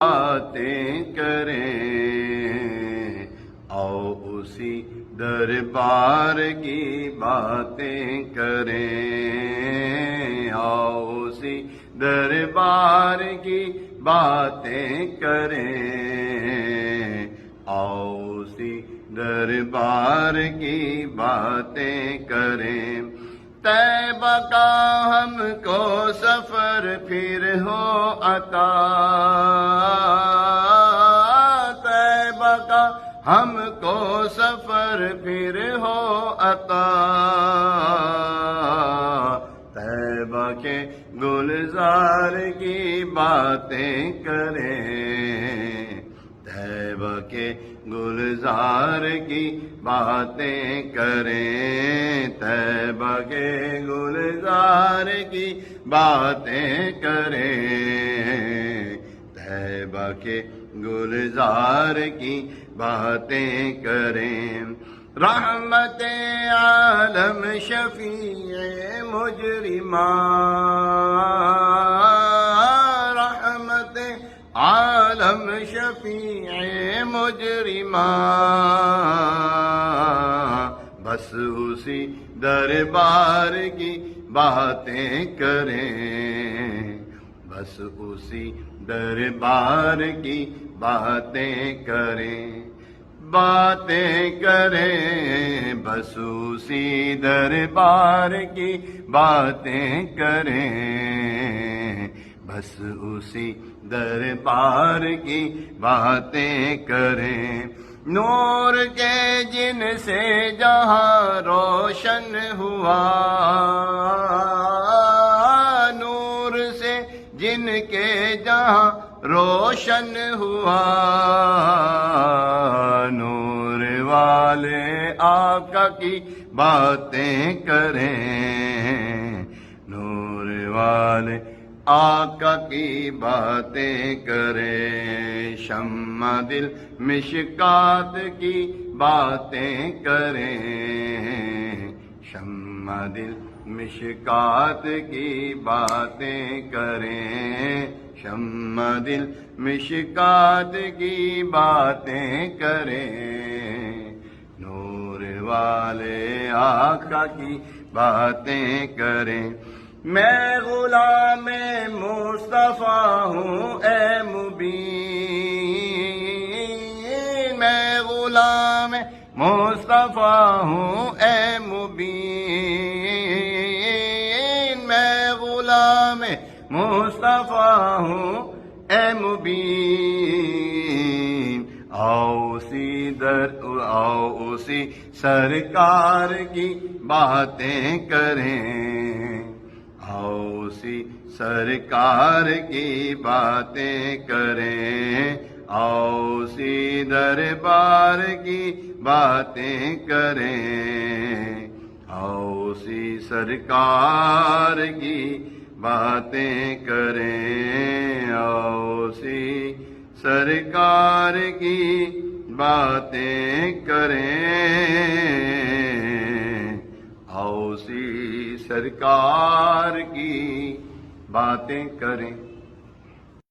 باتیں کریں، آؤ اسی دربار کی باتیں کریں، آؤ اسی دربار کی باتیں کریں، آؤ اسی دربار کی باتیں کریں۔ طیبہ کا ہم کو سفر پھر ہو عطا، طیبہ کا ہم کو سفر پھر ہو عطا، طیبہ کے گلزار کی باتیں کریں، طیبہ کے گلزار کی باتیں کریں، طیبہ کے گلزار کی باتیں کریں، طیبہ کے گلزار کی باتیں کریں۔ رحمت عالم شفیع مجرمان، رحمت عالم شفیع مجرمان، بس اسی دربار کی باتیں کریں، بس اسی دربار کی باتیں کریں، باتیں کریں، بس اسی دربار کی باتیں کریں، بس اسی دربار کی باتیں کریں۔ نور کے جن سے جہاں روشن ہوا، نور سے جن کے جہاں روشن ہوا، نور والے آقا کی باتیں کریں، نور والے آقا کی باتیں کریں، شمع دل مشکات کی باتیں کریں، شمع دل مشکات کی باتیں کریں، شمع دل مشکات کی باتیں کریں، نور والے آقا کی باتیں کریں۔ میں غلام مصطفیٰ ہوں اے مبین، میں غلام مصطفیٰ ہوں اے مبین، میں غلام مصطفیٰ ہوں اے مبین، آؤ اسی سرکار کی باتیں کریں، آؤ اسی سرکار کی باتیں کریں، آؤ اسی دربار کی باتیں کریں، آؤ اسی سرکار کی باتیں کریں، آؤ اسی سرکار کی باتیں کریں، آؤ اسی سرکار کی باتیں کریں۔